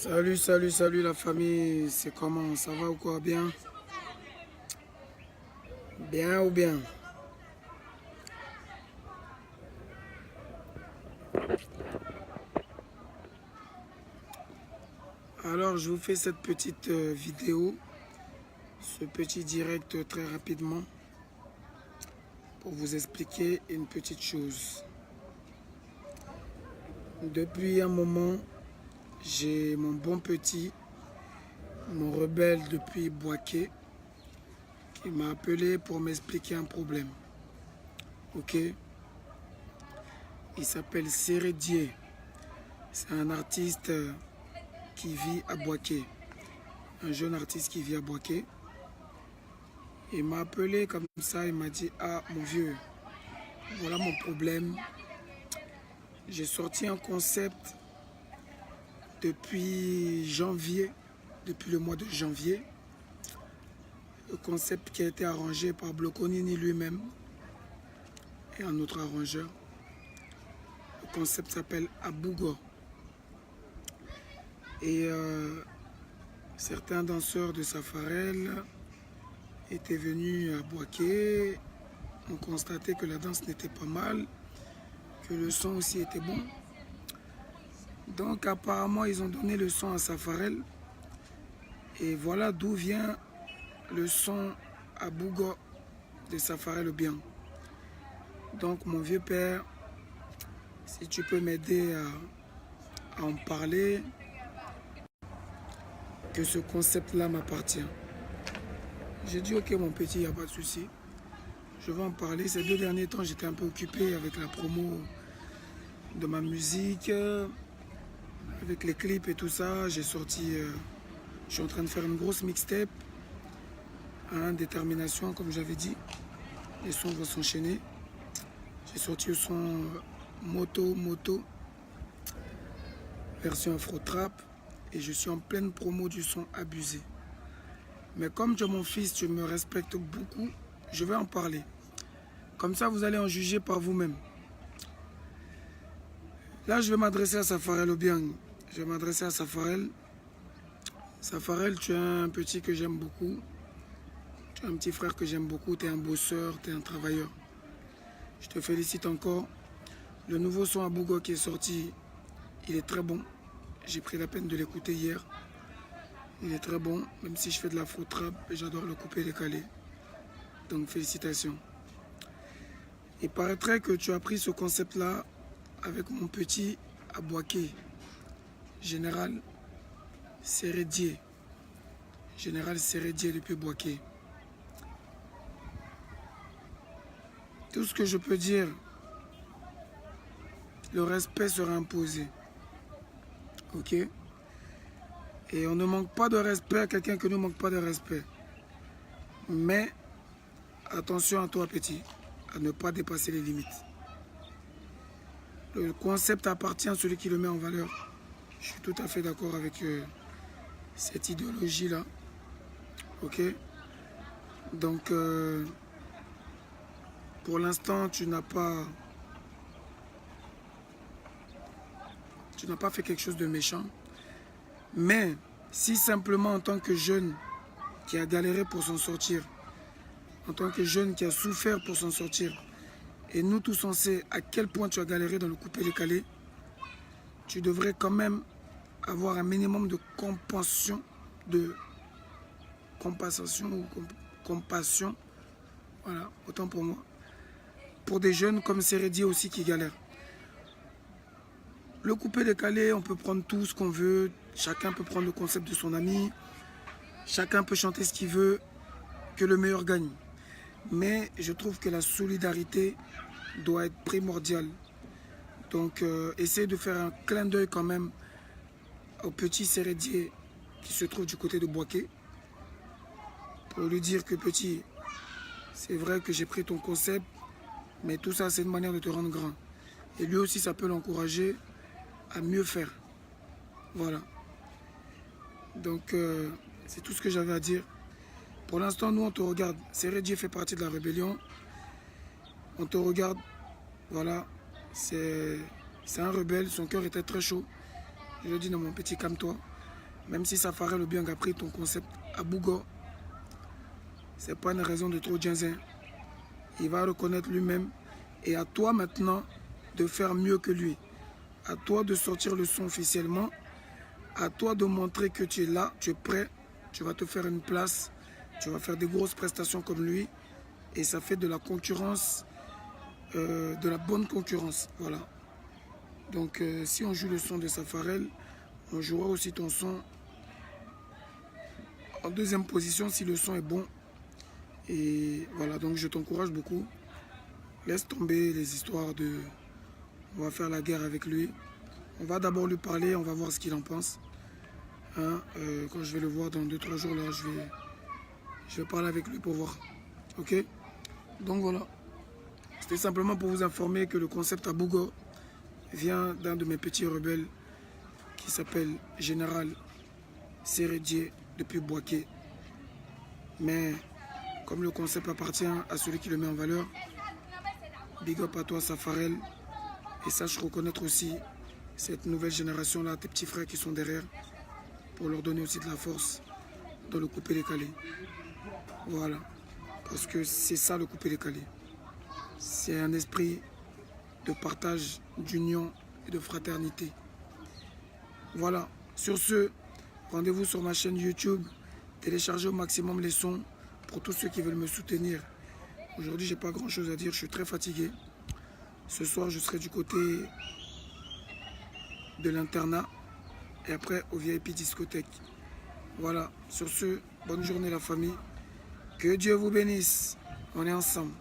Salut, salut, salut la famille, c'est comment? Ça va ou quoi? Bien? Bien ou bien? Alors je vous fais cette petite vidéo, ce petit direct très rapidement pour vous expliquer une petite chose. Depuis un moment, j'ai mon bon petit, mon rebelle depuis Boaké, qui m'a appelé pour m'expliquer un problème. Ok? Il s'appelle Sérédier. C'est un artiste qui vit à Boaké. Un jeune artiste qui vit à Boaké. Il m'a appelé comme ça, il m'a dit: ah mon vieux, voilà mon problème. J'ai sorti un concept depuis janvier, depuis le mois de janvier. Le concept qui a été arrangé par Bloconini lui-même et un autre arrangeur. Le concept s'appelle Abougo. Et certains danseurs de Safarel étaient venus à Boaké, ont constaté que la danse n'était pas mal, que le son aussi était bon. Donc apparemment ils ont donné le son à Safarel. Et voilà d'où vient le son à Bougo de Safarel bien. Donc mon vieux père, si tu peux m'aider à en parler, que ce concept-là m'appartient. J'ai dit ok mon petit, il n'y a pas de souci. Je vais en parler. Ces 2 derniers temps, j'étais un peu occupé avec la promo de ma musique, avec les clips et tout ça. J'ai sorti, je suis en train de faire une grosse mixtape. Détermination, comme j'avais dit. Les sons vont s'enchaîner. J'ai sorti le son Moto, version Afro Trap. Et je suis en pleine promo du son Abusé. Mais comme tu es mon fils, tu me respectes beaucoup, je vais en parler. Comme ça, vous allez en juger par vous-même. Là, je vais m'adresser à Safarel Obiang. Je vais m'adresser à Safarel. Safarel, tu es un petit que j'aime beaucoup. Tu es un petit frère que j'aime beaucoup. Tu es un bosseur, tu es un travailleur. Je te félicite encore. Le nouveau son à Bougo qui est sorti, il est très bon. J'ai pris la peine de l'écouter hier. Il est très bon, même si je fais de l'afro trap, j'adore le couper et le caler. Donc félicitations. Il paraîtrait que tu as pris ce concept-là avec mon petit à Boaké, Général Sérédier. Général Sérédier depuis Boaké. Tout ce que je peux dire, le respect sera imposé. Ok? Et on ne manque pas de respect à quelqu'un qui ne manque pas de respect. Mais attention à toi petit, à ne pas dépasser les limites. Le concept appartient à celui qui le met en valeur. Je suis tout à fait d'accord avec cette idéologie-là. Ok? Donc, pour l'instant, tu n'as pas fait quelque chose de méchant. Mais si simplement en tant que jeune qui a galéré pour s'en sortir, en tant que jeune qui a souffert pour s'en sortir, et nous tous on sait à quel point tu as galéré dans le coupé décalé, tu devrais quand même avoir un minimum de compassion, compassion, voilà, autant pour moi, pour des jeunes comme Sérédier aussi qui galèrent. Le coupé décalé, on peut prendre tout ce qu'on veut, chacun peut prendre le concept de son ami, chacun peut chanter ce qu'il veut, que le meilleur gagne. Mais je trouve que la solidarité doit être primordiale. Donc essaye de faire un clin d'œil quand même au petit Sérédier qui se trouve du côté de Boaké, pour lui dire que petit, c'est vrai que j'ai pris ton concept, mais tout ça c'est une manière de te rendre grand. Et lui aussi ça peut l'encourager à mieux faire. Voilà. Donc c'est tout ce que j'avais à dire. Pour l'instant, nous on te regarde. Sérédier fait partie de la rébellion. On te regarde. Voilà. C'est un rebelle. Son cœur était très chaud. Je lui ai dit non mon petit, calme-toi. Même si Safarel ou bien a pris ton concept à Bougo, c'est pas une raison de trop ginzin. Il va reconnaître lui-même et à toi maintenant de faire mieux que lui. À toi de sortir le son officiellement. À toi de montrer que tu es là, tu es prêt. Tu vas te faire une place. Tu vas faire des grosses prestations comme lui. Et ça fait de la concurrence, de la bonne concurrence. Voilà. Donc si on joue le son de Safarel, on jouera aussi ton son en deuxième position si le son est bon. Et voilà, donc je t'encourage beaucoup. Laisse tomber les histoires de on va faire la guerre avec lui. On va d'abord lui parler, on va voir ce qu'il en pense. Hein, quand je vais le voir dans 2-3 jours, là, je vais parler avec lui pour voir. Ok? Donc voilà. C'était simplement pour vous informer que le concept à Bougo vient d'un de mes petits rebelles qui s'appelle Général Sérédier depuis Boaké. Mais comme le concept appartient à celui qui le met en valeur, big up à toi Safarel et sache reconnaître aussi cette nouvelle génération-là, tes petits frères qui sont derrière, pour leur donner aussi de la force dans le coupé-décalé. Voilà, parce que c'est ça le coupé-décalé. C'est un esprit de partage, d'union et de fraternité. Voilà, sur ce, rendez-vous sur ma chaîne YouTube, téléchargez au maximum les sons pour tous ceux qui veulent me soutenir. Aujourd'hui, j'ai pas grand-chose à dire, je suis très fatigué. Ce soir, je serai du côté de l'internat et après au VIP discothèque. Voilà, sur ce, bonne journée la famille. Que Dieu vous bénisse. On est ensemble.